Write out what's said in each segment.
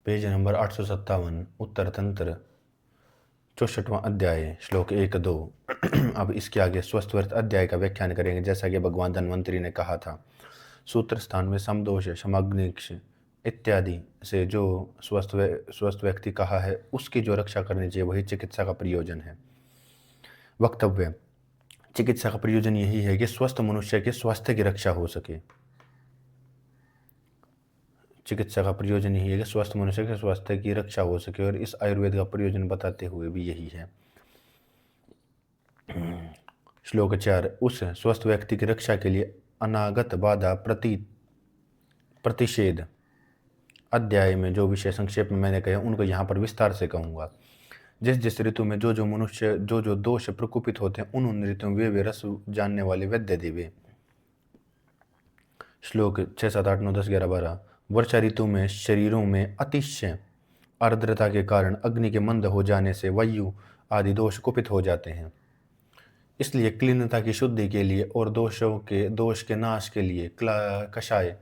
Page number 857 उत्तर तंत्र 64वां अध्याय श्लोक 1-2। अब इसके आगे स्वस्थ व्रत अध्याय का व्याख्यान करेंगे। जैसा कि भगवान धन्वंतरि ने कहा था, सूत्र स्थान में समदोष समग्निक्ष इत्यादि से जो स्वस्थ व्यक्ति कहा है, उसकी जो रक्षा करनी चाहिए वही चिकित्सा का प्रयोजन है। वक्तव्य: चिकित्सा का प्रयोजन यही है कि स्वस्थ मनुष्य के स्वास्थ्य की रक्षा हो सके। चिकित्सा का प्रयोजन यही है कि स्वस्थ मनुष्य के स्वास्थ्य की रक्षा हो सके, और इस आयुर्वेद का प्रयोजन बताते हुए भी यही है। श्लोक 4: उस स्वस्थ व्यक्ति की रक्षा के लिए अनागत बाधा प्रतिषेध अध्याय में जो विषय संक्षेप में मैंने कहे उनको यहाँ पर विस्तार से कहूँगा। जिस जिस ऋतु में जो जो मनुष्य जो जो दोष प्रकोपित होते हैं, उन ऋतुओं में वे रस जानने वाले वैद्य देवे। श्लोक 6, 7, 8, 9, 10, 11, 12: वर्षा ऋतु में शरीरों में अतिशय आर्द्रता के कारण अग्नि के मंद हो जाने से वायु आदि दोष कुपित हो जाते हैं। इसलिए क्लीनता की शुद्धि के लिए और दोष के नाश के लिए कषाय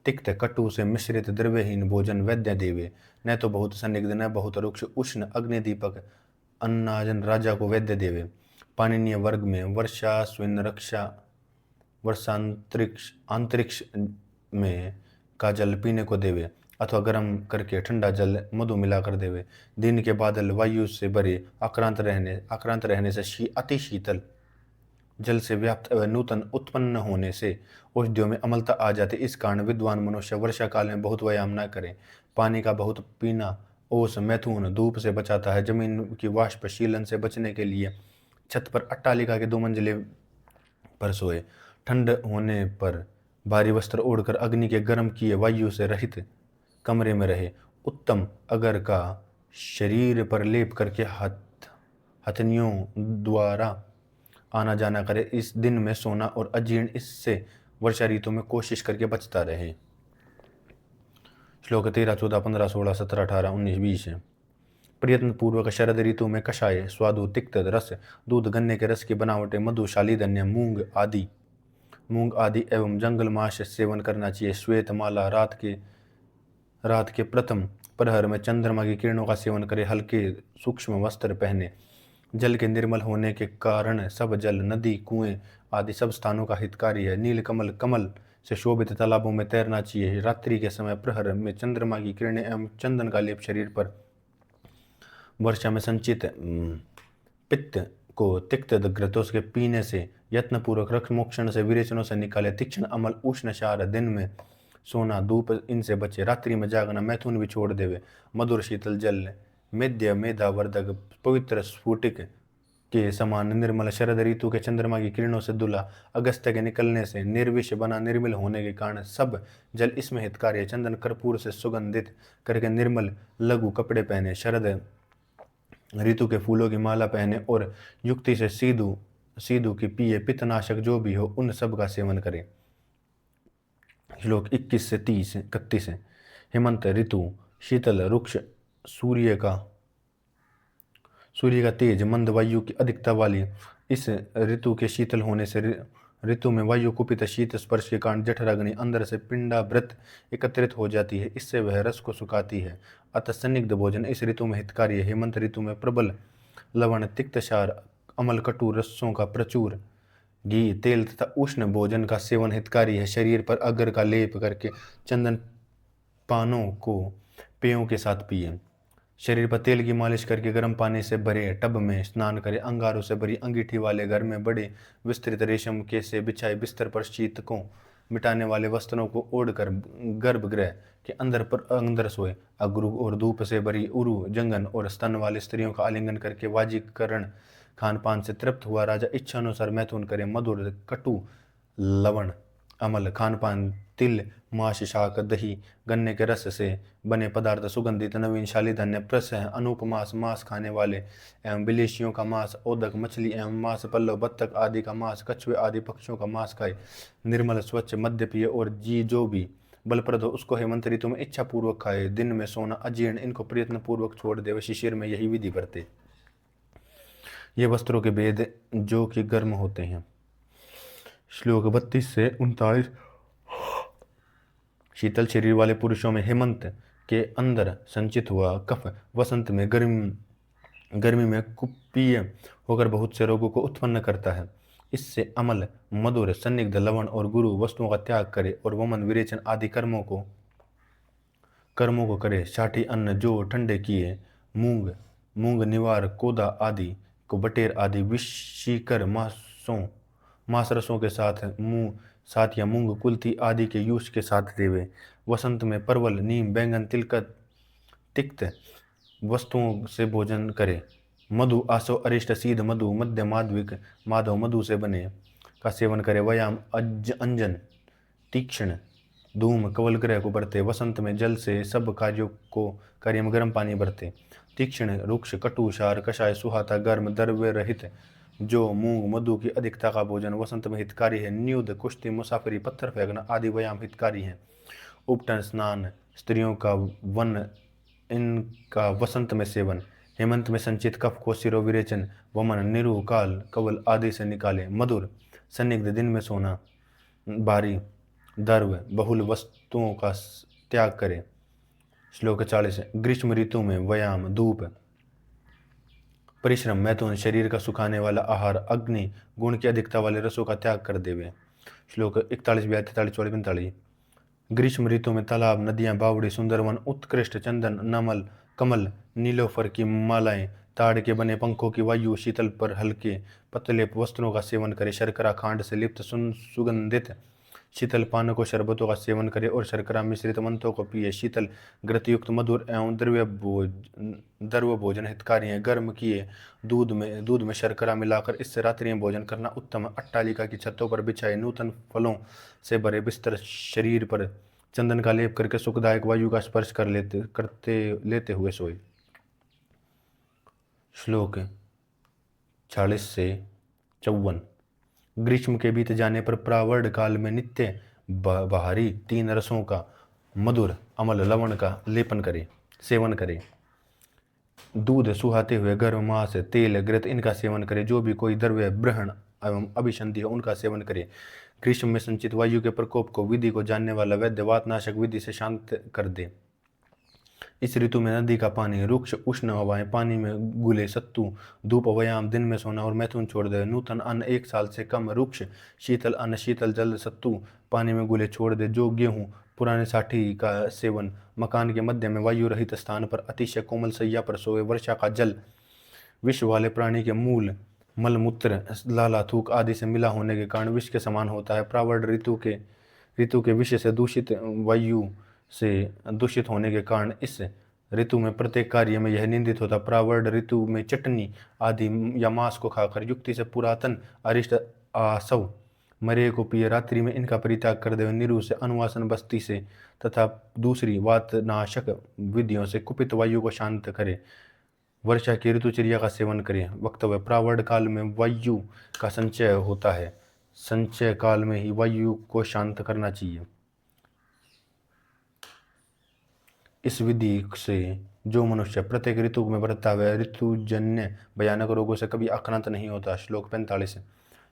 तिक्त कटु से मिश्रित द्रव्यहीन भोजन वैद्य देवे। न तो बहुत संदिग्ध न बहुत रुक्ष उष्ण अग्निदीपक अन्नाजन राजा को वैद्य देवे। पाणिनीय वर्ग में वर्षांतरिक्ष अंतरिक्ष में का जल पीने को देवे, अथवा गर्म करके ठंडा जल मधु मिलाकर देवे। दिन के बादल वायु से भरे आक्रांत रहने से अति शीतल जल से व्याप्त नूतन उत्पन्न होने से औषधियों में अमलता आ जाती। इस कारण विद्वान मनुष्य वर्षा काल में बहुत व्यायाम न करे। पानी का बहुत पीना ओस मैथुन धूप से बचाता है। जमीन की वाष्पशीलन से बचने के लिए छत पर अट्टालिका के 2 मंजिले पर सोए। ठंड होने पर भारी वस्त्र ओढ़कर अग्नि के गर्म किए वायु से रहित कमरे में रहे। उत्तम अगर का शरीर पर लेप करके हथनियों द्वारा आना जाना करे। इस दिन में सोना और अजीर्ण इससे वर्षा ऋतु में कोशिश करके बचता रहे। श्लोक 13, 14, 15, 16, 17, 18, 19, 20 है। प्रयत्न पूर्वक शरद ऋतु में कषाय स्वादु तिक्त रस दूध गन्ने के रस की बनावटें मधु शालीधन्य मूंग आदि एवं जंगल माश सेवन करना चाहिए। श्वेत माला रात के प्रथम प्रहर में चंद्रमा की किरणों का सेवन करे। हल्के सूक्ष्म वस्त्र पहने। जल के निर्मल होने के कारण सब जल नदी कुएं आदि सब स्थानों का हितकारी है। नील कमल से शोभित तालाबों में तैरना चाहिए। रात्रि के समय प्रहर में चंद्रमा की किरणें एवं चंदन का लेप शरीर पर वर्षा में संचित पित्त को तिक्त घृतों के पीने से यत्नपूर्वक रक्त मोक्षण से विरेचनों से निकाले। तीक्ष्ण अमल उष्ण क्षार दिन में सोना धूप इनसे बचे। रात्रि में जागना मैथुन भी छोड़ देवे। मधुर शीतल जल मेद्य मेधावर्धक पवित्र स्फुटिक के समान निर्मल शरद ऋतु के चंद्रमा की किरणों से दुला अगस्त्य के निकलने से निर्विष बना निर्मल होने के कारण सब जल इसमें हितकारी है। चंदन कर्पूर से सुगंधित करके निर्मल लघु कपड़े पहने। शरद ऋतु के फूलों की माला पहने और युक्ति से सीधु की पिए। पित्तनाशक जो भी हो उन सब का सेवन करे। श्लोक 21 से 31 है। हेमंत ऋतु शीतल रुक्ष सूर्य का तेज मंद वायु की अधिकता वाली। इस ऋतु के शीतल होने से ऋतु में वायु कुपित शीत स्पर्श के कारण जठराग्नि अंदर से पिंडावृत एकत्रित हो जाती है। इससे वह रस को सुखाती है। अतः संदिग्ध भोजन इस ऋतु में हितकारी है। हेमंत ऋतु में प्रबल लवण तिक्त क्षार अमल कटु रसों का प्रचुर घी तेल तथा उष्ण भोजन का सेवन हितकारी है। शरीर पर अगर का लेप करके चंदन पानों को पेयों के साथ पिए। शरीर पर तेल की मालिश करके गर्म पानी से भरे टब में स्नान करें। अंगारों से भरी अंगीठी वाले घर में बड़े विस्तृत रेशम के से बिछाए बिस्तर पर शीत को मिटाने वाले वस्त्रों को ओढ़कर गर्भगृह के अंदर सोए। अगुरु और धूप से भरी उरु जंगन और स्तन वाली स्त्रियों का आलिंगन करके वाजिकरण खान पान से तृप्त हुआ राजा इच्छा अनुसार मैथुन करे। मधुर कटु लवण अमल खान पान तिल मांस शाक दही गन्ने के रस से बने पदार्थ सुगंधित नवीन शालीधन्य प्रस है। अनूप मांस खाने वाले एवं विदेशियों का मांस ओदक मछली एवं मांस पल्लव बत्तख आदि का मांस कछुए आदि पक्षियों का मांस खाए। निर्मल स्वच्छ मद्य पिए और जो भी बलप्रद हो उसको हेमंत ऋतु में इच्छा पूर्वक खाए। दिन में सोना अजीर्ण इनको प्रयत्न पूर्वक छोड़ देवे। शिशिर में यही विधि बरते। ये वस्त्रों के भेद जो कि गर्म होते हैं। श्लोक 32 से 39। शीतल शरीर वाले पुरुषों में हेमंत के अंदर संचित हुआ कफ वसंत में गर्मी में कुपीय होकर बहुत से रोगों को उत्पन्न करता है। इससे अमल, मधुर, सन्निग्ध, लवण और गुरु वस्तुओं का त्याग करे और वमन, विरेचन आदि कर्मों को करे। साठी अन्न जो ठंडे किए, मूंग, निवार, कोदा आदि को बटेर आदि विषीकर मांस रसों के साथ या मूंग, कुल्थी आदि के यूष के साथ देवे। वसंत में परवल, नीम, बैंगन, तिक्त वस्तुओं से भोजन करे। मधु, आसव, अरिष्ट, सीध, मधु, मध्य, माधविक, माधव मधु से बने का सेवन करे। व्यायाम, अंजन, तीक्ष्ण, धूम, कवल ग्रह को बरते। वसंत में जल से सब कार्य में गर्म पानी बरते। तीक्ष्ण, रुक्ष, कटु, क्षार, कषाय, सुहाता, गर्म, द्रव्य रहित जो मूंग, मधु की अधिकता का भोजन वसंत में हितकारी है। न्यूध, कुश्ती, मुसाफिरी, पत्थर फेंकना आदि व्यायाम हितकारी हैं। उपटन, स्नान, स्त्रियों का वन, इनका वसंत में सेवन। हेमंत में संचित कफ को सिरो, विरेचन, वमन, निरु, काल, कवल आदि से निकाले। मधुर, सन्निग्ध, दिन में सोना, भारी, द्रव्य बहुल वस्तुओं का त्याग करे। श्लोक 40। ग्रीष्म ऋतु में व्यायाम, धूप, परिश्रम, मैथुन, शरीर का सुखाने वाला आहार, अग्नि, गुण की अधिकता वाले रसों का त्याग कर देवे। श्लोक 41, 42, 43, 44, 45। ग्रीष्म ऋतु में तालाब, नदियां, बावड़ी, सुंदरवन, उत्कृष्ट चंदन, नमल, कमल, नीलोफर की मालाएं, ताड़ के बने पंखों की वायु, शीतल पर हल्के पतले वस्त्रों का सेवन करे। शर्करा खांड से लिप्त सुगंधित शीतल पान को शरबतों का सेवन करे और शर्करा मिश्रित मंत्रों को पिए। शीतल ग्रतयुक्त मधुर एवं द्रव्य भोजन हितकारी है। गर्म किए दूध में शर्करा मिलाकर इससे रात्रि में भोजन करना उत्तम है। अट्टालिका की छतों पर बिछाए नूतन फलों से भरे बिस्तर, शरीर पर चंदन का लेप करके सुखदायक वायु का स्पर्श लेते हुए सोए। श्लोक 40 से 54। ग्रीष्म के बीत जाने पर प्रावर्ण काल में नित्य बाहरी 3 रसों का, मधुर, अमल, लवण का सेवन करे। दूध सुहाते हुए गर्म, मांस, तेल, घृत इनका सेवन करे। जो भी कोई द्रव्य ब्रहण एवं अभिसंधि हो उनका सेवन करे। ग्रीष्म में संचित वायु के प्रकोप को विधि को जानने वाला वैद्य वातनाशक विधि से शांत कर दे। इस ऋतु में नदी का पानी, रुक्ष उष्ण हवाएं, पानी में गुले सत्तू, धूप, व्यायाम, दिन में सोना और मैथुन छोड़ दे। नूतन अन्न 1 साल से कम, रुक्ष शीतल अन्न, शीतल जल, सत्तू पानी में गुले छोड़ दे। जो गेहूं, पुराने साठी का सेवन, मकान के मध्य में वायु रहित स्थान पर अतिशय कोमल सैया पर सोए। वर्षा का जल विष वाले प्राणी के मूल, मलमूत्र, लाला, थूक आदि से मिला होने के कारण विष के समान होता है। प्रावर्ण ऋतु के विष से दूषित वायु से दूषित होने के कारण इस ऋतु में प्रत्येक कार्य में यह निंदित होता। प्रावर्ण ऋतु में चटनी आदि या मांस को खाकर युक्ति से पुरातन अरिष्ट, आसव, मरे को पिए। रात्रि में इनका परित्याग कर दे। निरु से, अनुवासन बस्ती से तथा दूसरी वातनाशक विधियों से कुपित वायु को शांत करे। वर्षा की ऋतुचर्या का सेवन करें। वक्तव्य, प्रावर्ण काल में वायु का संचय होता है। संचय काल में ही वायु को शांत करना चाहिए। इस विधि से जो मनुष्य प्रत्येक ऋतु में बरतता हुआ ऋतुजन्य भयानक रोगों से कभी आक्रांत नहीं होता। श्लोक 45 से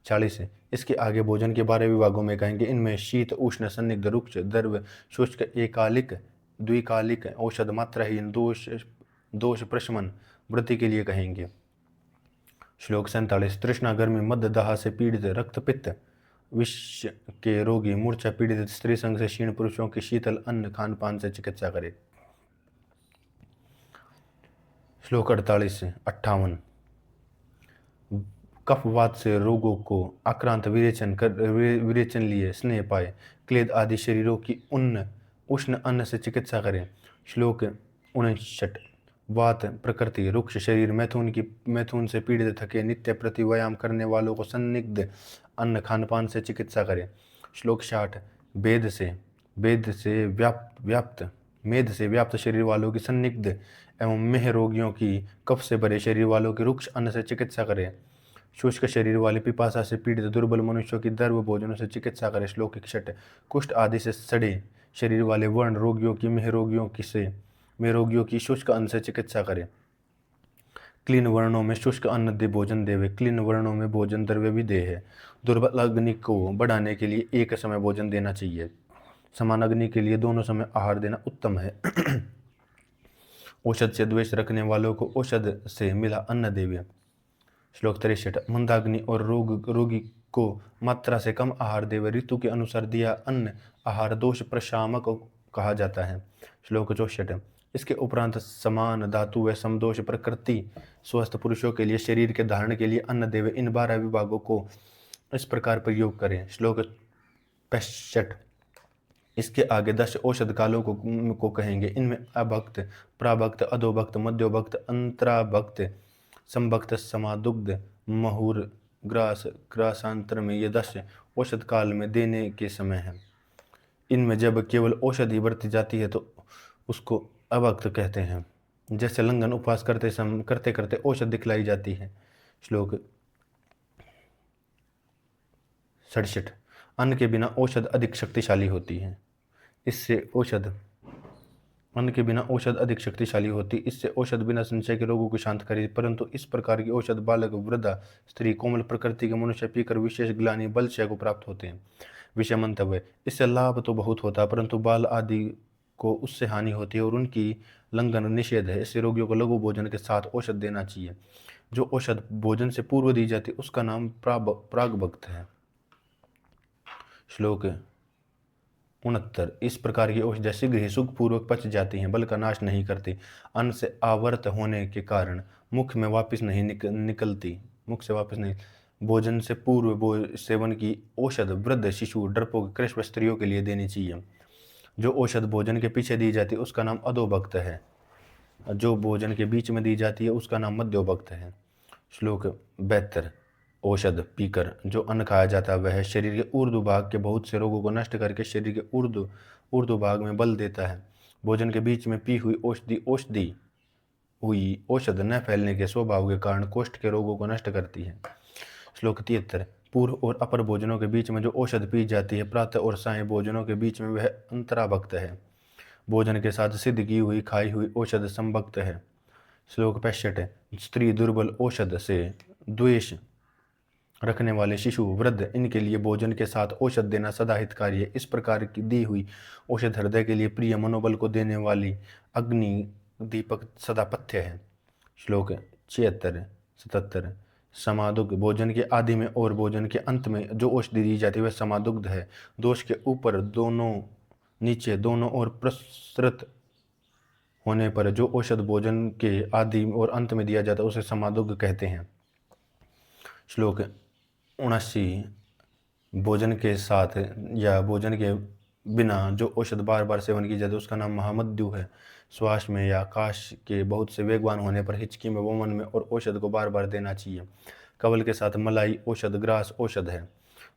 40। इसके आगे भोजन के 12 विभागों में कहेंगे। इनमें शीत, उष्ण, सन्निग्ध, रुक्ष, द्रव्य, शुष्क, एकालिक, द्विकालिक, औषध, मात्राहीन, दोष प्रशमन, वृद्धि के लिए कहेंगे। श्लोक 47। तृष्णा, गर्मी, मद, दाह से पीड़ित, रक्त, पित्त, विष के रोगी, मूर्छा पीड़ित, स्त्री संग से क्षीण पुरुषों की शीतल अन्न खान पान से चिकित्सा करे। श्लोक 48 से 58। कफवात से रोगों को आक्रांत विरेचन लिए स्नेह पाए। क्लेद आदि शरीरों की उष्ण अन्न से चिकित्सा करें। श्लोक 59। वात प्रकृति, रुक्ष शरीर, मैथुन से पीड़ित, थके, नित्य प्रति व्यायाम करने वालों को सन्निग्ध अन्न खानपान से चिकित्सा करें। श्लोक 60। मेद से व्याप्त शरीर वालों की, सन्निग्ध एवं मेह रोगियों की, कफ से भरे शरीर वालों की रुक्ष अन्न से चिकित्सा करें। शुष्क शरीर वाले, पिपासा से पीड़ित, दुर्बल मनुष्यों की द्रव्य भोजनों से चिकित्सा करें। श्लोक 61। कुष्ठ आदि से सड़े शरीर वाले वर्ण रोगियों की, मेह रोगियों की शुष्क अन्न से चिकित्सा करें। क्लीन वर्णों में शुष्क अन्न दे भोजन देवे। क्लीन वर्णों में भोजन द्रव्य भी दे है। दुर्बल अग्नि को बढ़ाने के लिए एक समय भोजन देना चाहिए। समान अग्नि के लिए दोनों समय आहार देना उत्तम है। औषध से द्वेष रखने वालों को औषध से मिला अन्न देवे। श्लोक 63। मंदाग्नि और रोगी को मात्रा से कम आहार देवे। ऋतु के अनुसार दिया अन्न आहार दोष प्रशामक कहा जाता है। श्लोक 64। इसके उपरांत समान धातु व समदोष प्रकृति स्वस्थ पुरुषों के लिए शरीर के धारण के लिए अन्न देवे। इन 12 विभागों को इस प्रकार प्रयोग करें। श्लोक 65। इसके आगे 10 औषध कालों को कहेंगे। इनमें अभक्त, प्राभक्त, अधोभक्त, मध्योभक्त, अंतराभक्त, संभक्त, समादुग्ध, महुर, ग्रास, ग्रासांतर में ये 10 औषध काल में देने के समय है। इनमें जब केवल औषधि बरती जाती है तो उसको अभक्त कहते हैं। जैसे लंघन उपवास करते करते औषध दिखलाई जाती है। श्लोक 67। अन्न के बिना औषध अधिक शक्तिशाली होती है। अन्न के बिना औषध अधिक शक्तिशाली होती। इससे औषध बिना संशय के रोगों को शांत करे, परंतु इस प्रकार की औषध बालक, वृद्धा, स्त्री, कोमल प्रकृति के मनुष्य पीकर विशेष ग्लानि, बल, क्षय को प्राप्त होते हैं। विषय मंतव्य। इससे लाभ तो बहुत होता है, परंतु बाल आदि को उससे हानि होती है और उनकी लंघन निषेध है। इससे रोगियों को लघु भोजन के साथ औषध देना चाहिए। जो औषध भोजन से पूर्व दी जाती है उसका नाम प्रागभक्त है। श्लोक 69। इस प्रकार की औषध शीघ्र ही सुख पूर्वक पच जाती हैं, बल का नाश नहीं करती। अन्न से आवर्त होने के कारण मुख से वापस नहीं। भोजन से पूर्व सेवन की औषध वृद्ध, शिशु, डरपोक, कृष्ण स्त्रियों के लिए देनी चाहिए। जो औषध भोजन के पीछे दी जाती है उसका नाम अधोभक्त है। जो भोजन के बीच में दी जाती है उसका नाम मध्योभक्त है। श्लोक 72। औषध पीकर जो अन्न खाया जाता है वह शरीर के ऊर्ध्व भाग के बहुत से रोगों को नष्ट करके शरीर के ऊर्ध्व भाग में बल देता है। भोजन के बीच में पी हुई औषध न फैलने के स्वभाव के कारण कोष्ठ के रोगों को नष्ट करती है। श्लोक 73। पूर्व और अपर भोजनों के बीच में जो औषध पी जाती है, प्रातः और सायं भोजनों के बीच में, वह अंतराभक्त है। भोजन के साथ सिद्ध की हुई खाई हुई औषध संभक्त है। श्लोक 65। स्त्री, दुर्बल, औषध से द्वेष रखने वाले शिशु, वृद्ध, इनके लिए भोजन के साथ औषध देना सदा हितकारी है। इस प्रकार की दी हुई औषध हृदय के लिए प्रिय, मनोबल को देने वाली अग्नि दीपक सदा पथ्य है। श्लोक 76, 77। समादुग्ध। भोजन के आदि में और भोजन के अंत में जो औषधि दी जाती है वह समादुग्ध है। दोष के ऊपर, दोनों नीचे, दोनों ओर प्रसृत होने पर जो औषध भोजन के आदि और अंत में दिया जाता है उसे समादुग्ध कहते हैं। श्लोक 79। भोजन के साथ या भोजन के बिना जो औषध बार बार सेवन की जाती है उसका नाम महामद्यु है। श्वास में या काश के बहुत से वेगवान होने पर, हिचकी में, वमन में और औषध को बार बार देना चाहिए। कवल के साथ मलाई औषध, ग्रास औषध है।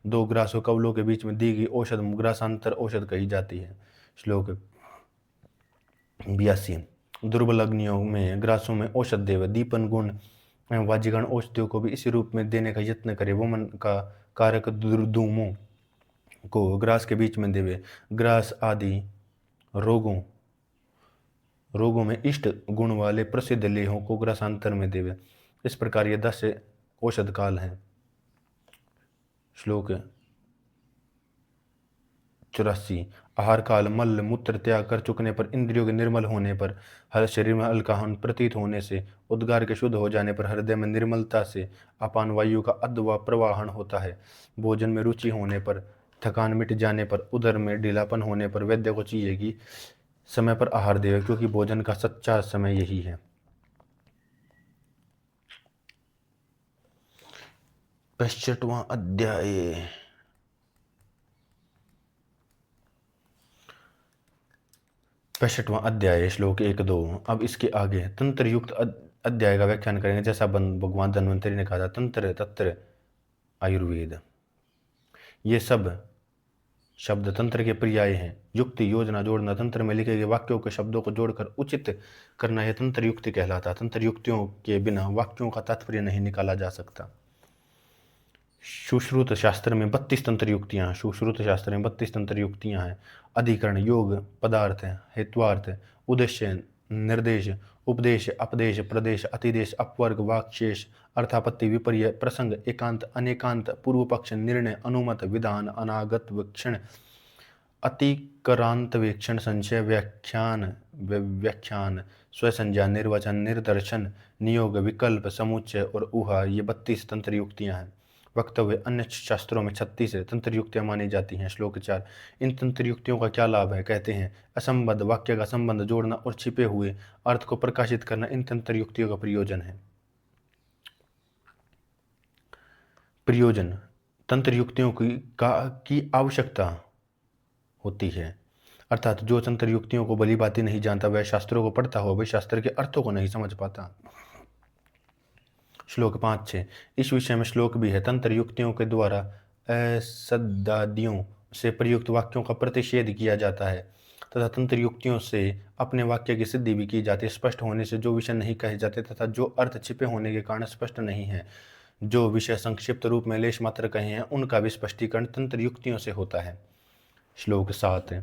2 ग्रासों कवलों के बीच में दी गई औषध ग्रासांतर औषध कही जाती है। श्लोक 82। दुर्बल अग्नियों में, ग्रासों में औषध देव। दीपन गुण एवं वाजिगण औषधियों को भी इसी रूप में देने का यत्न करे। वमन का कारक दुर्धूमों को ग्रास के बीच में देवे। ग्रास आदि रोगों में इष्ट गुण वाले प्रसिद्ध लेहों को ग्रासांतर में देवे। इस प्रकार ये 10 औषध काल हैं। श्लोक 84। आहार काल। मल मूत्र त्याग कर चुकने पर, इंद्रियों के निर्मल होने पर, हर शरीर में हल्कापन प्रतीत होने से, उद्गार के शुद्ध हो जाने पर, हृदय में निर्मलता से अपान वायु का अधवा प्रवाहन होता है। भोजन में रुचि होने पर, थकान मिट जाने पर, उदर में ढीलापन होने पर वैद्य को चाहिए कि समय पर आहार देवे, क्योंकि भोजन का सच्चा समय यही है। 65वां अध्याय। श्लोक 1-2। अब इसके आगे तंत्र युक्त अध्याय का व्याख्यान करेंगे। जैसा भगवान धन्वंतरि ने कहा था, तंत्र, तत्र, आयुर्वेद, ये सब शब्द तंत्र के पर्याय हैं। युक्ति, योजना, जोड़ना, तंत्र में लिखे गए वाक्यों के शब्दों को जोड़कर उचित करना, यह तंत्र युक्ति कहलाता। तंत्र युक्तियों के बिना वाक्यों का तात्पर्य नहीं निकाला जा सकता। सुश्रुत शास्त्र में 32 तंत्र युक्तियां हैं। अधिकरण, योग, पदार्थ, हेत्वार्थ, उद्देश्य, निर्देश, उपदेश, अपदेश, प्रदेश, अतिदेश, अपवर्ग, वाक्शेष, अर्थापत्ति, विपर्य, प्रसंग, एकांत, अनेकांत, पूर्व पक्ष, निर्णय, अनुमत, विधान, अनागत, वीक्षण, अतिक्रांतवेक्षण, संशय, व्याख्यान, स्वसंज्ञा, निर्वचन, निदर्शन, नियोग, विकल्प, समुच्चय और ऊहा, ये 32 तंत्र युक्तियां हैं। वक्तव्य अन्य शास्त्रों में 36 तंत्र युक्तियां मानी जाती हैं। श्लोक 4। इन तंत्र युक्तियों का क्या लाभ है? कहते हैं, असंबद्ध वाक्य का संबंध जोड़ना और छिपे हुए अर्थ को प्रकाशित करना इन तंत्र युक्तियों का प्रयोजन है। प्रयोजन, तंत्र युक्तियों की आवश्यकता होती है, अर्थात जो तंत्र युक्तियों को भली भांति नहीं जानता, वह शास्त्रों को पढ़ता हो, वह शास्त्र के अर्थों को नहीं समझ पाता। श्लोक 5-6। इस विषय में श्लोक भी है। तंत्र युक्तियों के द्वारा असद्दादियों से प्रयुक्त वाक्यों का प्रतिषेध किया जाता है तथा तंत्र युक्तियों से अपने वाक्य की सिद्धि भी की जाती है। स्पष्ट होने से जो विषय नहीं कहे जाते तथा जो अर्थ छिपे होने के कारण स्पष्ट नहीं है, जो विषय संक्षिप्त रूप में लेश मात्र कहे हैं, उनका भी स्पष्टीकरण तंत्र युक्तियों से होता है। श्लोक 7।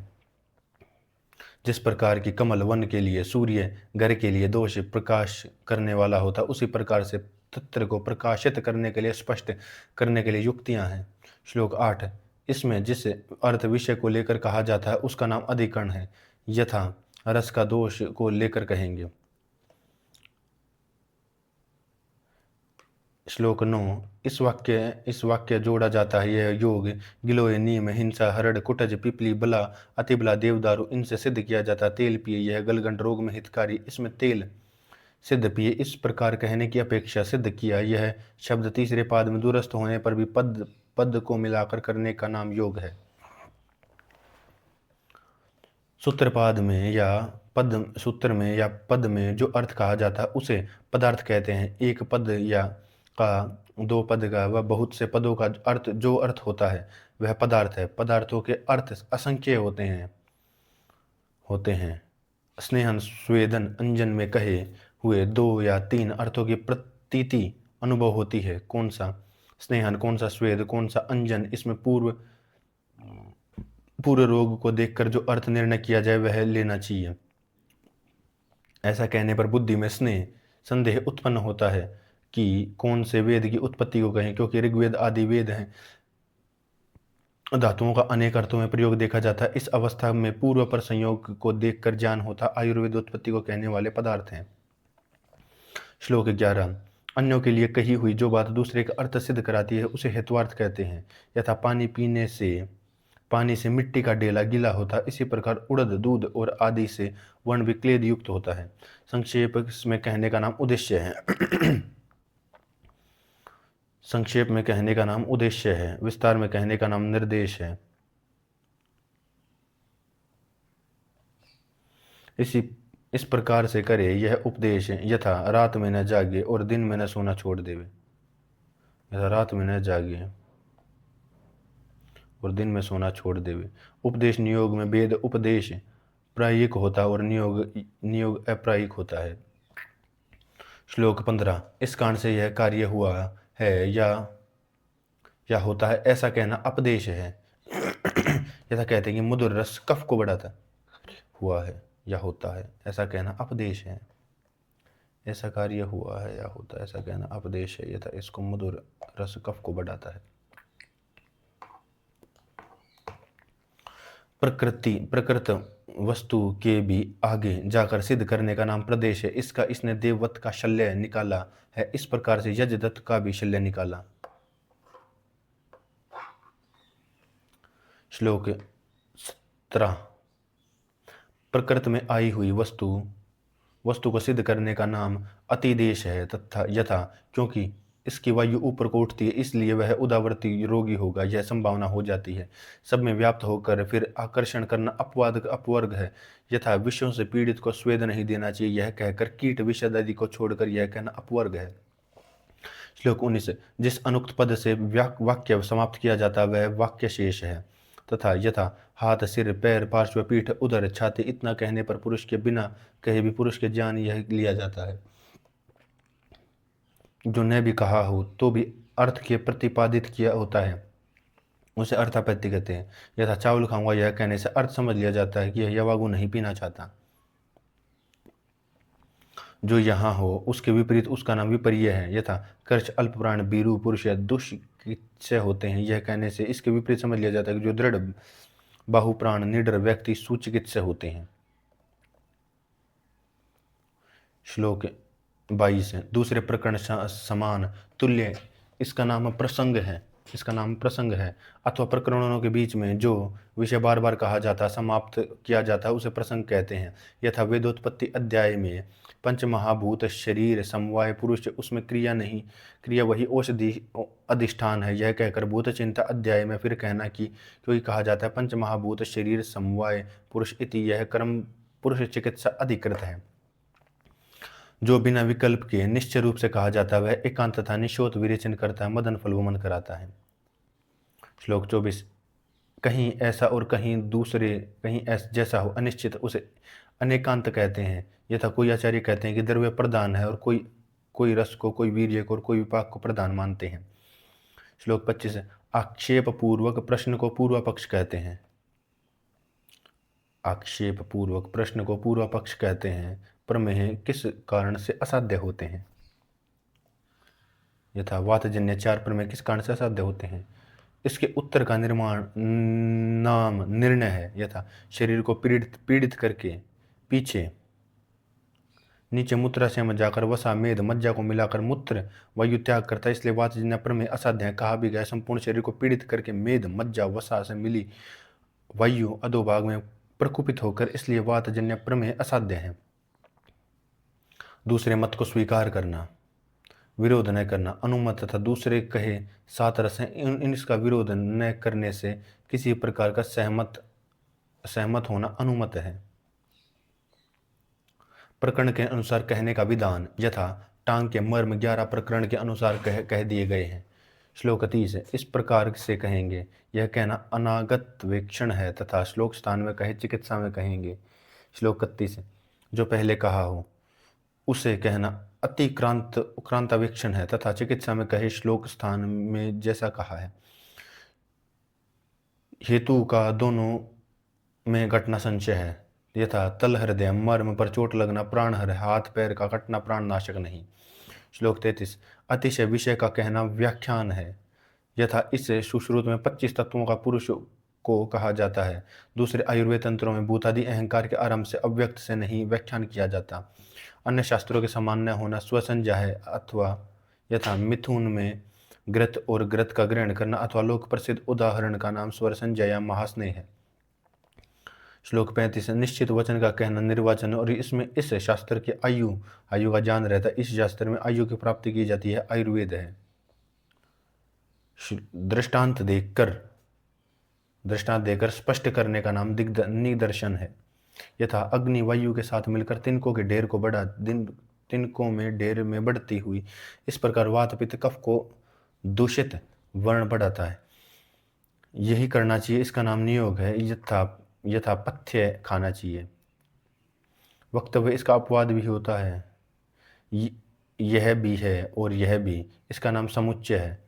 जिस प्रकार की कमल वन के लिए, सूर्य घर के लिए दोष प्रकाश करने वाला होता, उसी प्रकार से तत्व को प्रकाशित करने के लिए, स्पष्ट करने के लिए युक्तियां हैं। श्लोक 8। इसमें जिस अर्थ विषय को लेकर कहा जाता है उसका नाम अधिकरण है, यथा रस का दोष को लेकर कहेंगे। श्लोक 9। इस वाक्य जोड़ा जाता है, यह योग गिलोय, नीम, हिंसा, हरड़, कुटज, पिपली, बला, अतिबला, देवदारू, इनसे सिद्ध किया जाता है। तेल पिए, यह गलगंड रोग में हितकारी, इसमें तेल सिद्ध पिए। इस प्रकार कहने की अपेक्षा सिद्ध किया, यह शब्द तीसरे पाद में दूरस्थ होने पर भी पद को मिलाकर करने का नाम योग है। सूत्र में या पद में जो अर्थ कहा जाता है उसे पदार्थ कहते हैं। एक पद या का, दो पद का व बहुत से पदों का अर्थ जो अर्थ होता है वह पदार्थ है। पदार्थों के अर्थ असंख्य होते हैं। स्नेहन, स्वेदन, अंजन में कहे हुए 2 या 3 अर्थों की प्रतीति अनुभव होती है। कौन सा स्नेहन, कौन सा स्वेद, कौन सा अंजन, इसमें पूर्व रोग को देखकर जो अर्थ निर्णय किया जाए वह लेना चाहिए। ऐसा कहने पर बुद्धि में संदेह उत्पन्न होता है कि कौन से वेद की उत्पत्ति को कहें, क्योंकि ऋग्वेद आदि वेद हैं। धातुओं का अनेक अर्थों में प्रयोग देखा जाता है। इस अवस्था में पूर्व पर संयोग को देखकर ज्ञान होता। आयुर्वेद उत्पत्ति को कहने वाले पदार्थ हैं। श्लोक 11। अन्यों के लिए कही हुई जो बात दूसरे का अर्थ सिद्ध कराती है उसे हेत्वार्थ कहते हैं। यथा पानी से मिट्टी का डेला गीला होता है, इसी प्रकार उड़द, दूध और आदि से वर्ण विक्लेद युक्त होता है। संक्षेप में कहने का नाम उद्देश्य है। संक्षेप में कहने का नाम उद्देश्य है, विस्तार में कहने का नाम निर्देश है। इस प्रकार से करे यह उपदेश, यथा रात में न जागे और दिन में न सोना छोड़ देवे। यथा रात में न जागे और दिन में सोना छोड़ देवे। उपदेश नियोग में वेद उपदेश प्रायिक होता है और नियोग अप्रायिक होता है। श्लोक 15। इस कारण से यह कार्य हुआ है या होता है, ऐसा कहना अपदेश है। ऐसा कहते हैं कि मधुर रस कफ को बढ़ाता हुआ है या होता है, ऐसा कहना अपदेश है। ऐसा कार्य हुआ है या होता है, ऐसा कहना अपदेश है, यथा इसको मधुर रस कफ को बढ़ाता है। प्रकृत वस्तु के भी आगे जाकर सिद्ध करने का नाम प्रदेश है। इसने देववत का शल्य निकाला है, इस प्रकार से यजदत्त का भी शल्य निकाला। श्लोक 17। प्रकृत में आई हुई वस्तु को सिद्ध करने का नाम अतिदेश है तथा यथा, क्योंकि इसकी वायु ऊपर को उठती है इसलिए वह उदावर्ती रोगी होगा, यह संभावना हो जाती है। सब में व्याप्त होकर फिर आकर्षण करना अपवर्ग है। यथा विषयों से पीड़ित को स्वेद नहीं देना चाहिए, यह कहकर कीट विषद आदि को छोड़कर यह कहना अपवर्ग है। श्लोक 19। जिस अनुक्त पद से वाक्य समाप्त किया जाता है वह वाक्य शेष है तथा यथा हाथ, सिर, पैर, पार्श्व, पीठ, उदर, छाती, इतना कहने पर पुरुष के बिना कहे भी पुरुष के ज्ञान यह लिया जाता है। जो न भी कहा हो तो भी अर्थ के प्रतिपादित किया होता है उसे अर्थापत्ति कहते हैं। यथा चावल खाऊंगा यह कहने से अर्थ समझ लिया जाता है कि यह यवागु नहीं पीना चाहता। जो यहाँ हो उसके विपरीत उसका नाम विपर्य है। यथा कर्ष, अल्प प्राण, बीरू, पुरुष या दुष्कृत्य होते हैं, यह कहने से इसके विपरीत समझ लिया जाता है कि जो दृढ़ बाहुप्राण निडर व्यक्ति सुचिकित्सक होते हैं। श्लोक 22 है। दूसरे प्रकरण समान तुल्य, इसका नाम प्रसंग है अथवा प्रकरणों के बीच में जो विषय बार बार कहा जाता समाप्त किया जाता उसे प्रसंग कहते हैं। यथा वेदोत्पत्ति अध्याय में पंचमहाभूत शरीर समवाय पुरुष, उसमें क्रिया नहीं, क्रिया वही औषधि अधिष्ठान है, यह कहकर भूत चिंता अध्याय में फिर कहना कि क्योंकि कहा जाता है पंचमहाभूत शरीर समवाय पुरुष इति, यह कर्म पुरुष चिकित्सा अधिकृत है। जो बिना विकल्प के निश्चय रूप से कहा जाता है वह एकांत तथा निशोत विरेचन करता है, मदन फलगुमन कराता है। श्लोक 24। कहीं ऐसा और कहीं दूसरे, कहीं ऐसा जैसा हो अनिश्चित, उसे अनेकांत कहते हैं। यथा कोई आचार्य कहते हैं कि द्रव्य प्रधान है और कोई रस को, कोई वीर्य को और कोई विपाक को प्रधान मानते हैं। श्लोक 25। आक्षेप पूर्वक प्रश्न को पूर्व पक्ष कहते हैं। आक्षेप पूर्वक प्रश्न को पूर्व पक्ष कहते हैं। प्रमेय किस कारण से असाध्य होते हैं। यथा वातजन्य 4 प्रमेय किस कारण से असाध्य होते हैं, इसके उत्तर का निर्माण नाम निर्णय है। यथा शरीर को पीड़ित करके पीछे नीचे मूत्राशय में जाकर वसा मेद मज्जा को मिलाकर मूत्र वायु त्याग करता है, इसलिए वातजन्य प्रमेय असाध्य है। कहा भी गया संपूर्ण शरीर को पीड़ित करके मेद मज्जा वसा से मिली वायु अधोभाग में प्रकुपित होकर, इसलिए वातजन्य प्रमेय असाध्य है। दूसरे मत को स्वीकार करना, विरोध न करना अनुमत तथा दूसरे कहे 7 रस हैं, इसका विरोध न करने से किसी प्रकार का सहमत होना अनुमत है। प्रकरण के अनुसार कहने का विधान, यथा टांग के मर्म 11 प्रकरण के अनुसार कह दिए गए हैं। श्लोक 30 है। इस प्रकार से कहेंगे, यह कहना अनागत वेक्षण है तथा श्लोक स्थान में कहे चिकित्सा में कहेंगे। श्लोक 31 है। जो पहले कहा हो उसे कहना उक्रांतावेक्षण है तथा चिकित्सा में कहे श्लोक स्थान में जैसा कहा है। हेतु का दोनों में घटना संशय है। यथा तल हृदय मर्म पर चोट लगना प्राण हर, हाथ पैर का कटना प्राण नाशक नहीं। श्लोक 33। अतिशय विषय का कहना व्याख्यान है। यथा इसे सुश्रुत में 25 तत्वों का पुरुष को कहा जाता है। दूसरे आयुर्वेद तंत्रों में भूतादि अहंकार के आरंभ से अव्यक्त से नहीं व्याख्यान किया जाता। अन्य शास्त्रों के समान न होना स्वसंज्ञा है। अथवा यथा मिथुन में ग्रत और ग्रत का ग्रहण करना अथवा लोक प्रसिद्ध उदाहरण का नाम स्वर संज्ञा या महास्नेह है। श्लोक 35। निश्चित वचन का कहना निर्वाचन, और इसमें इस शास्त्र के आयु का ज्ञान रहता है। इस शास्त्र में आयु की प्राप्ति की जाती है, आयुर्वेद है। दृष्टांत देकर स्पष्ट करने का नाम निदर्शन है। यथा अग्नि वायु के साथ मिलकर तिनकों के ढेर को तिनकों में ढेर में बढ़ती हुई, इस प्रकार वात पित्त कफ को दूषित वर्ण बढ़ाता है। यही करना चाहिए, इसका नाम नियोग है। यथा पथ्य खाना चाहिए। वक्तव्य इसका अपवाद भी होता है। यह भी है और यह भी, इसका नाम समुच्चय है।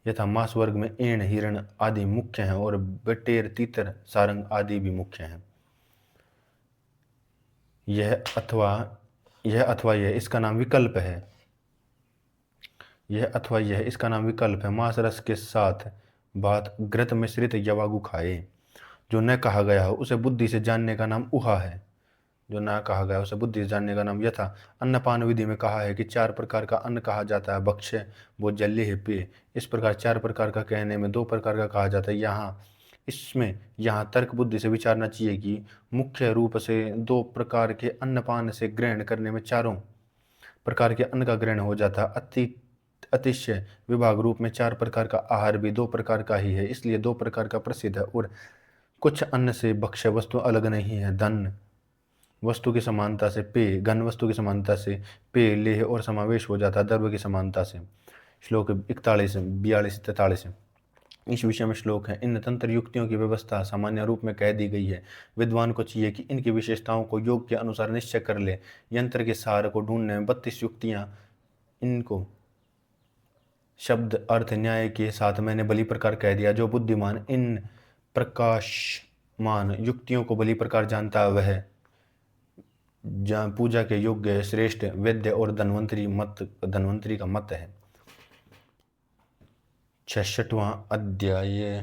यथा मांस वर्ग में एण हिरण आदि मुख्य हैं और बटेर तीतर सारंग आदि भी मुख्य हैं। यह अथवा यह, इसका नाम विकल्प है। यह अथवा यह, इसका नाम विकल्प है। मांस रस के साथ भात घृत मिश्रित यवागु खाए। जो न कहा गया हो उसे बुद्धि से जानने का नाम उहा है। जो न कहा गया उसे बुद्धि से जानने का नाम। यथा अन्नपान विधि में कहा है कि 4 प्रकार का अन्न कहा जाता है, भक्ष्य भोज्य है पेय। इस प्रकार 4 प्रकार का कहने में 2 प्रकार का कहा जाता है। यहाँ तर्क बुद्धि से विचारना चाहिए कि मुख्य रूप से 2 प्रकार के अन्नपान से ग्रहण करने में 4 प्रकार के अन्न का ग्रहण हो जाता है। अतिशय विभाग रूप में 4 प्रकार का आहार भी 2 प्रकार का ही है, इसलिए 2 प्रकार का प्रसिद्ध है। और कुछ अन्न से भक्ष्य वस्तु अलग नहीं है। धन वस्तु की समानता से पेय, घन वस्तु की समानता से पेय, लेह और समावेश हो जाता है द्रव्य की समानता से। श्लोक 41, 42, 43 इस विषय में श्लोक है। इन तंत्र युक्तियों की व्यवस्था सामान्य रूप में कह दी गई है। विद्वान को चाहिए कि इनकी विशेषताओं को योग के अनुसार निश्चय कर ले। यंत्र के सार को ढूंढने में 32 युक्तियां, इनको शब्द अर्थ न्याय के साथ मैंने भली प्रकार कह दिया। जो बुद्धिमान इन प्रकाशमान युक्तियों को भली प्रकार जानता है वह पूजा के योग्य श्रेष्ठ वेद्य और धन्वंतरी का मत है। 66वां अध्याय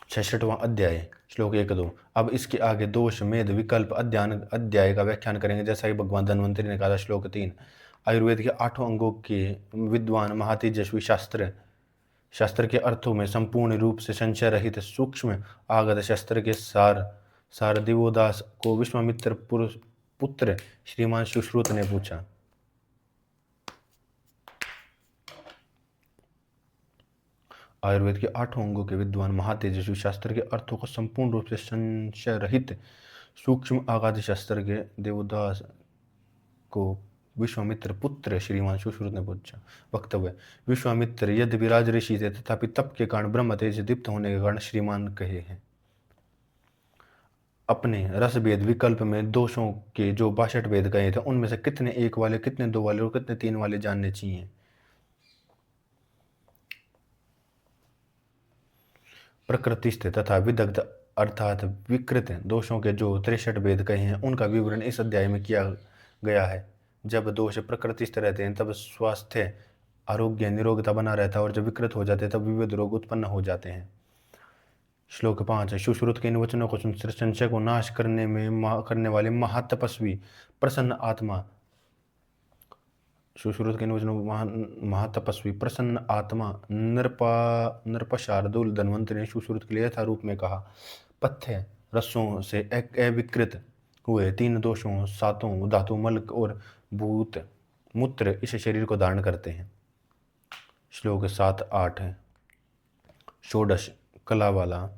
66वां अध्याय। श्लोक 1-2। अब इसके आगे दोष मेद विकल्प अध्याय का व्याख्यान करेंगे, जैसा कि भगवान धन्वंतरि ने कहा था। श्लोक 3। आयुर्वेद के 8 अंगों के विद्वान महातेजस्वी शास्त्र के अर्थों में संपूर्ण रूप से संशय रहित सूक्ष्म आगत शास्त्र के सार दिवोदास को विश्वामित्र पुत्र श्रीमान सुश्रुत ने पूछा। आयुर्वेद के 8 अंगों के विद्वान महातेजस्वी शास्त्र के अर्थों को संपूर्ण रूप से संशय रहित सूक्ष्म आगाध शास्त्र के देवदास को विश्वामित्र पुत्र श्रीमान सुश्रुत ने पूछा। वक्तव्य। विश्वामित्र यद्यपि राज ऋषि थे, तथापि तप के कारण ब्रह्म तेज दीप्त होने के कारण श्रीमान कहे हैं। अपने रस भेद विकल्प में दोषों के जो 62 भेद गए थे, उनमें से कितने 1 वाले, कितने 2 वाले और कितने 3 वाले जानने चाहिए। प्रकृतिस्थ तथा विदग्ध अर्थात विकृत दोषों के जो 63 भेद कहे हैं, उनका विवरण इस अध्याय में किया गया है। जब दोष प्रकृतिस्थ रहते हैं तब स्वास्थ्य आरोग्य निरोगता बना रहता है, और जब विकृत हो जाते हैं तब विविध रोग उत्पन्न हो जाते हैं। श्लोक 5। सुश्रुत के इन वचनों को सुनकर संशय को नाश करने वाले महातपस्वी प्रसन्न आत्मा सुश्रुत के इन वचनों महातपस्वी प्रसन्न आत्मा नृपशार्दूल धन्वंतरि ने सुश्रुत के लिए यथारूप में कहा। पथ्य रसों से अविकृत हुए 3 दोषों सातों धातु मल और भूत मूत्र इस शरीर को धारण करते हैं। श्लोक 7-8। षोडश कला वाला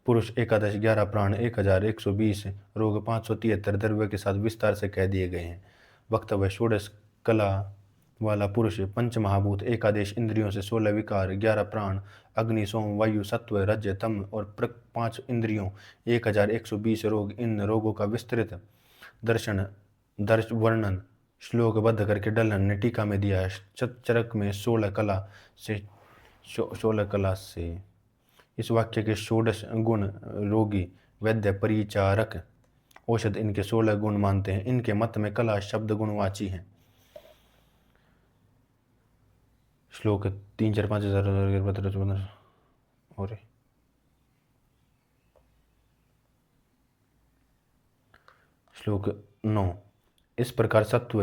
पुरुष 11 11 प्राण 1120 रोग 573 द्रव्य के साथ विस्तार से कह दिए गए हैं। वक्तव्य। षोडश कला वाला पुरुष पंचमहाभूत 11 इंद्रियों से 16 विकार 11 प्राण अग्नि सोम वायु सत्व रज तम और 5 इंद्रियों 1120 रोग। इन रोगों का विस्तृत वर्णन श्लोकबद्ध करके डल्हन ने टीका में दिया है। चरक में 16 कला से इस वाक्य के षोडश गुण रोगी वैद्य परिचारक औषध इनके 16 गुण मानते हैं। इनके मत में कला शब्द गुणवाची है। श्लोक 3 4 5 और श्लोक 9। इस प्रकार सत्व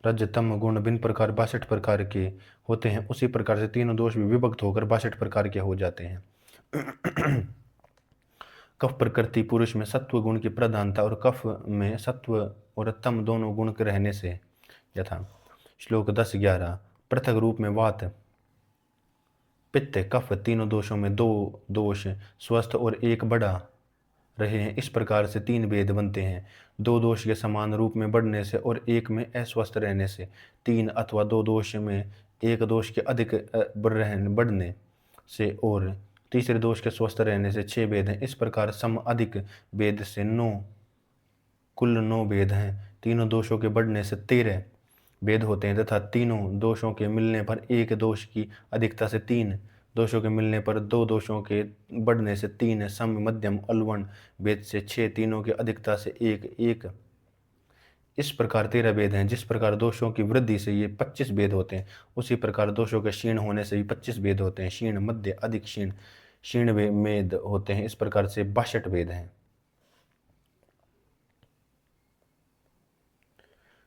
रज तम गुण भिन्न प्रकार 62 प्रकार के होते हैं, उसी प्रकार से तीनों दोष भी विभक्त होकर 62 प्रकार के हो जाते हैं। कफ प्रकृति पुरुष में सत्व गुण की प्रधानता और कफ में सत्व और तम दोनों गुण के रहने से यथा। श्लोक 10-11। पृथक रूप में वात पित्त कफ तीनों दोषों में 2 दोष स्वस्थ और 1 बढ़ा रहे हैं। इस प्रकार से 3 भेद बनते हैं। 2 दोष के समान रूप में बढ़ने से और 1 में अस्वस्थ रहने से 3, अथवा 2 दोष में 1 दोष के अधिक बढ़ने से और तीसरे दोष के स्वस्थ रहने से 6 भेद हैं। इस प्रकार सम अधिक भेद से 9 कुल 9 भेद हैं। तीनों दोषों के बढ़ने से 13 भेद होते हैं, तथा तीनों दोषों के मिलने पर 1 दोष की अधिकता से 3, दोषों के मिलने पर 2 दोषों के बढ़ने से 3, सम मध्यम अलवण भेद से 6, तीनों की अधिकता से 1। इस प्रकार 13 भेद हैं। जिस प्रकार दोषों की वृद्धि से ये 25 भेद होते हैं, उसी प्रकार दोषों के क्षीण होने से भी 25 भेद होते हैं। क्षीण मध्य अधिक क्षीण भेद होते हैं। इस प्रकार से 62 भेद हैं।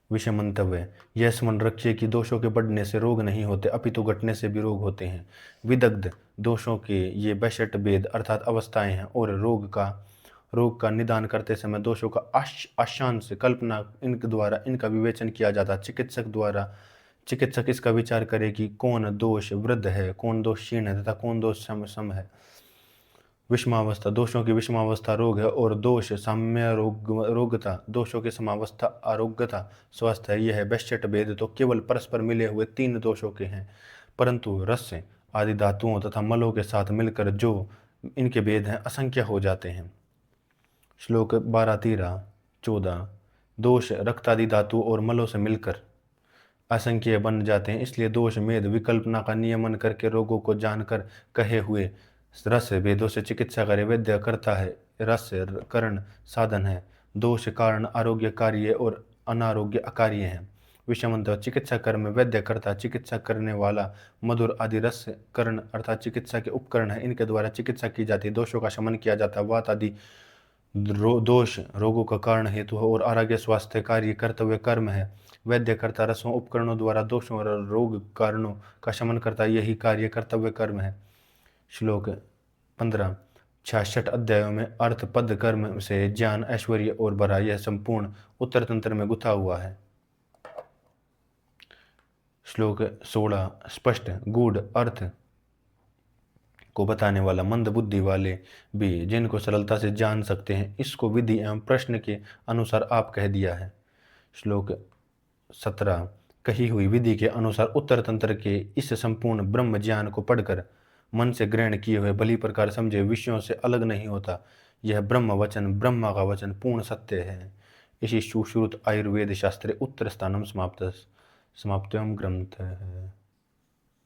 विषय मंतव्य। यह स्मरण रखिए कि दोषों के बढ़ने से रोग नहीं होते, अपितु घटने से भी रोग होते हैं। विदग्ध दोषों के ये 62 भेद अर्थात अवस्थाएं हैं, और रोग का निदान करते समय दोषों का आशांश कल्पना इनके द्वारा इनका विवेचन किया जाता। चिकित्सक इसका विचार करे कि कौन दोष वृद्ध है, कौन दोष क्षीण है तथा कौन दोष सम है। विषमावस्था दोषों की विषमावस्था रोग है, और दोष साम्य रोगता दोषों की समावस्था आरोग्यता स्वस्थ है। यह 62 भेद तो केवल परस्पर मिले हुए 3 दोषों के हैं, परंतु रस आदि धातुओं तथा मलों के साथ मिलकर जो इनके भेद हैं असंख्य हो जाते हैं। श्लोक 12-13-14। दोष रक्त आदि धातु और मलों से मिलकर असंख्य बन जाते हैं, इसलिए दोष मेद विकल्पना का नियमन करके रोगों को जानकर कहे हुए रस भेदों से चिकित्सा करे। वैद्य करता है, रस करण साधन है। दोष कारण आरोग्य कार्य और अनारोग्य अकार्य है। विषमंत चिकित्सा कर्म में वैद्यकर्ता चिकित्सा करने वाला, मधुर आदि रस कर्ण अर्थात चिकित्सा के उपकरण है, इनके द्वारा चिकित्सा की जाती है, दोषों का शमन किया जाता है। वात आदि दोष रोगों का कारण हेतु है और आरोग्य स्वास्थ्य कार्य कर्तव्य कर्म है। वैद्यकर्ता रसों उपकरणों द्वारा दोषों और रोग कारणों का शमन करता है, यही कार्य कर्तव्य कर्म है। श्लोक 15 66 अध्यायों में अर्थ पद कर्म से ज्ञान ऐश्वर्य और बड़ा, यह संपूर्ण उत्तर तंत्र में गुथा हुआ है। श्लोक 16 स्पष्ट गूढ़ अर्थ को बताने वाला, मंद बुद्धि वाले भी जिनको सरलता से जान सकते हैं, इसको विधि एवं प्रश्न के अनुसार आप कह दिया है। श्लोक 17 कही हुई विधि के अनुसार उत्तर तंत्र के इस संपूर्ण ब्रह्म ज्ञान को पढ़कर मन से ग्रहण किए हुए भली प्रकार समझे विषयों से अलग नहीं होता। यह ब्रह्म वचन ब्रह्मा का वचन पूर्ण सत्य है। इसी सुश्रुत आयुर्वेद शास्त्रे उत्तर स्थानम समाप्त समाप्तम ग्रंथ है।